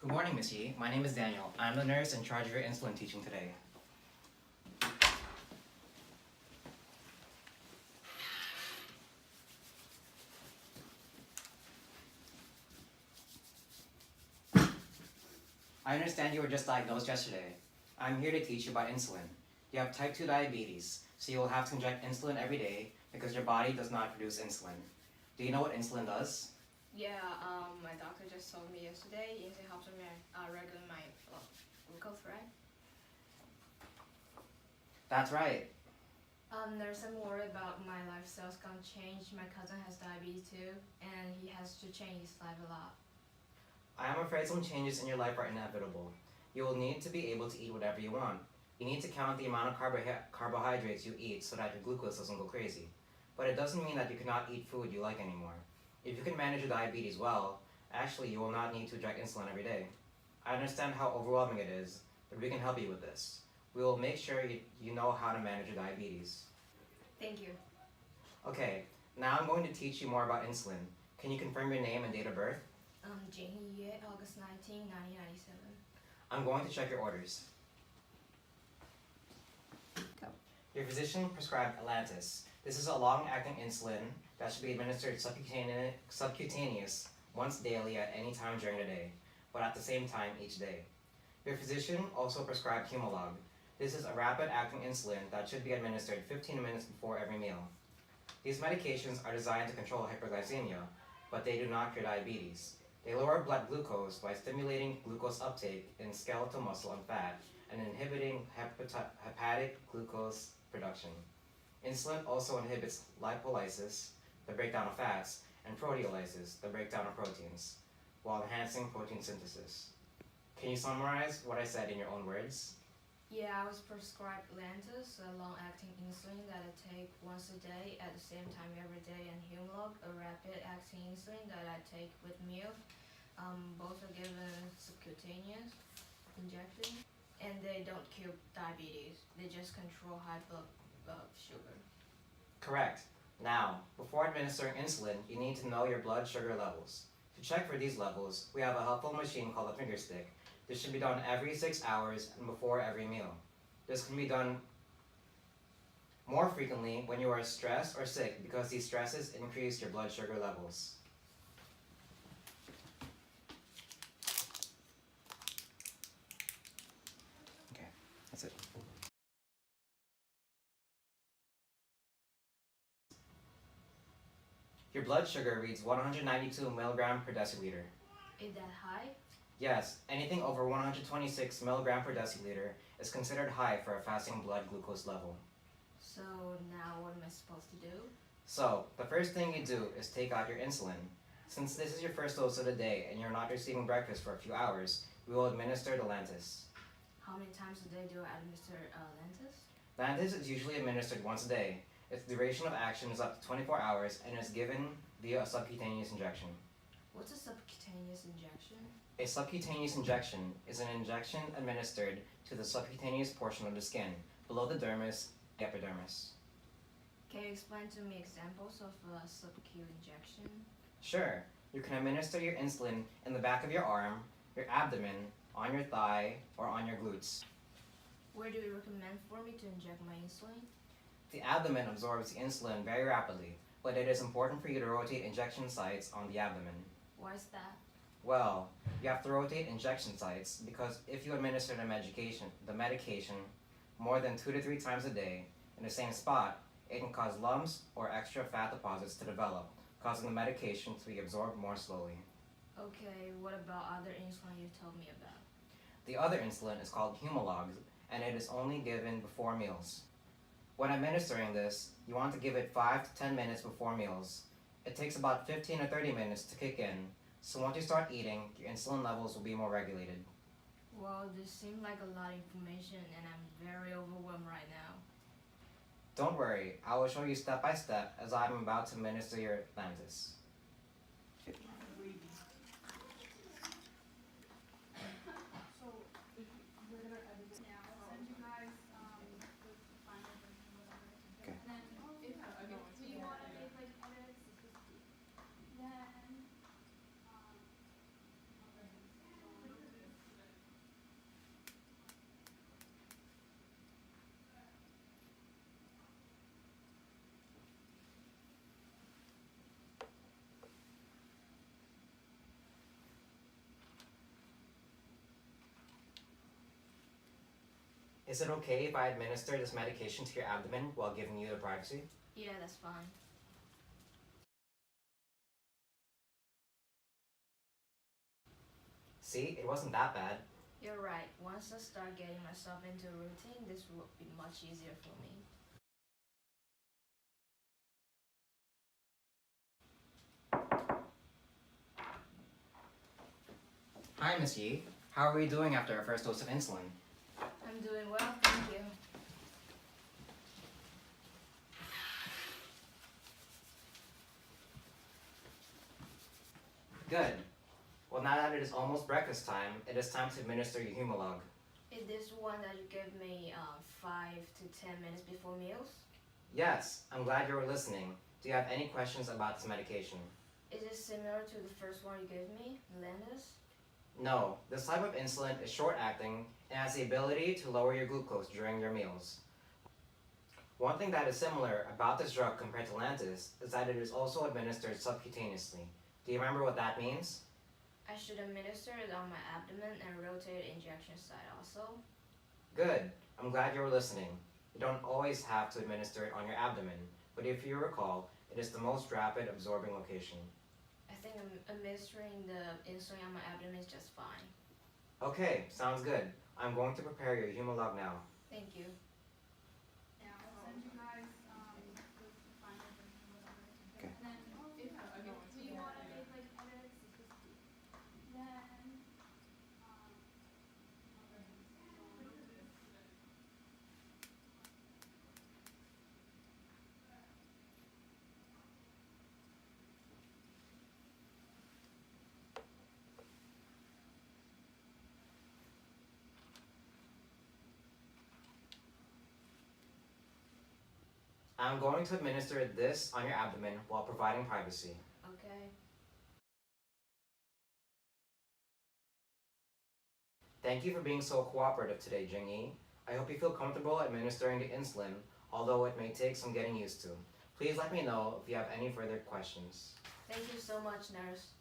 Good morning, Miss Yi. My name is Daniel. I'm the nurse in charge of your insulin teaching today. I understand you were just diagnosed yesterday. I'm here to teach you about insulin. You have type 2 diabetes, so you will have to inject insulin every day because your body does not produce insulin. Do you know what insulin does? Yeah, my doctor just told me yesterday it helps me regulate my glucose, right? That's right. There's some worry about my lifestyle's gonna change. My cousin has diabetes too, and he has to change his life a lot. I am afraid some changes in your life are inevitable. You will need to be able to eat whatever you want. You need to count the amount of carbohydrates you eat so that your glucose doesn't go crazy. But it doesn't mean that you cannot eat food you like anymore. If you can manage your diabetes well, actually you will not need to inject insulin every day. I understand how overwhelming it is, but we can help you with this. We will make sure you know how to manage your diabetes. Thank you. Okay, now I'm going to teach you more about insulin. Can you confirm your name and date of birth? Jane Ye, August 19, 1997. I'm going to check your orders. Go. Your physician prescribed Atlantis. This is a long-acting insulin that should be administered subcutaneous once daily at any time during the day, but at the same time each day. Your physician also prescribed Humalog. This is a rapid-acting insulin that should be administered 15 minutes before every meal. These medications are designed to control hyperglycemia, but they do not cure diabetes. They lower blood glucose by stimulating glucose uptake in skeletal muscle and fat and inhibiting hepatic glucose production. Insulin also inhibits lipolysis, the breakdown of fats, and proteolysis, the breakdown of proteins, while enhancing protein synthesis. Can you summarize what I said in your own words? Yeah, I was prescribed Lantus, a long-acting insulin that I take once a day at the same time every day, and Humalog, a rapid-acting insulin that I take with meals. Both are given subcutaneous injection, and they don't cure diabetes. They just control high blood sugar. Correct. Now, before administering insulin, you need to know your blood sugar levels. To check for these levels, we have a helpful machine called a finger stick. This should be done every 6 hours and before every meal. This can be done more frequently when you are stressed or sick because these stresses increase your blood sugar levels. Okay, that's it. Your blood sugar reads 192 milligram per deciliter. Is that high? Yes, anything over 126 milligram per deciliter is considered high for a fasting blood glucose level. So now what am I supposed to do? So, the first thing you do is take out your insulin. Since this is your first dose of the day and you're not receiving breakfast for a few hours, we will administer the Lantus. How many times a day do I administer Lantus? Lantus is usually administered once a day. Its duration of action is up to 24 hours and is given via a subcutaneous injection. What's a subcutaneous injection? A subcutaneous injection is an injection administered to the subcutaneous portion of the skin, below the dermis, the epidermis. Can you explain to me examples of a sub-Q injection? Sure, you can administer your insulin in the back of your arm, your abdomen, on your thigh, or on your glutes. Where do you recommend for me to inject my insulin? The abdomen absorbs the insulin very rapidly, but it is important for you to rotate injection sites on the abdomen. Why is that? Well, you have to rotate injection sites because if you administer the medication more than 2 to 3 times a day in the same spot, it can cause lumps or extra fat deposits to develop, causing the medication to be absorbed more slowly. Okay, what about other insulin you told me about? The other insulin is called Humalog, and it is only given before meals. When administering this, you want to give it 5 to 10 minutes before meals. It takes about 15 or 30 minutes to kick in, so once you start eating, your insulin levels will be more regulated. Well, this seems like a lot of information and I'm very overwhelmed right now. Don't worry, I will show you step by step as I'm about to administer your Lantus. Is it okay if I administer this medication to your abdomen while giving you the privacy? Yeah, that's fine. See, it wasn't that bad. You're right. Once I start getting myself into a routine, this will be much easier for me. Hi, Miss Yi. How are you doing after our first dose of insulin? I'm doing well, thank you. Good. Well, now that it is almost breakfast time, it is time to administer your Humalog. Is this one that you give me 5 to 10 minutes before meals? Yes, I'm glad you were listening. Do you have any questions about this medication? Is it similar to the first one you gave me, Lantus? No, this type of insulin is short-acting and has the ability to lower your glucose during your meals. One thing that is similar about this drug compared to Lantus is that it is also administered subcutaneously. Do you remember what that means? I should administer it on my abdomen and rotate injection site also. Good. I'm glad you were listening. You don't always have to administer it on your abdomen, but if you recall, it is the most rapid absorbing location. I think administering the insulin on my abdomen is just fine. Okay, sounds good. I'm going to prepare your Humalog now. Thank you. Yeah, I'll send you guys the final version or whatever. Okay. And then if you want to make like edits, then I'm going to administer this on your abdomen while providing privacy. Okay. Thank you for being so cooperative today, Jingyi. I hope you feel comfortable administering the insulin, although it may take some getting used to. Please let me know if you have any further questions. Thank you so much, nurse.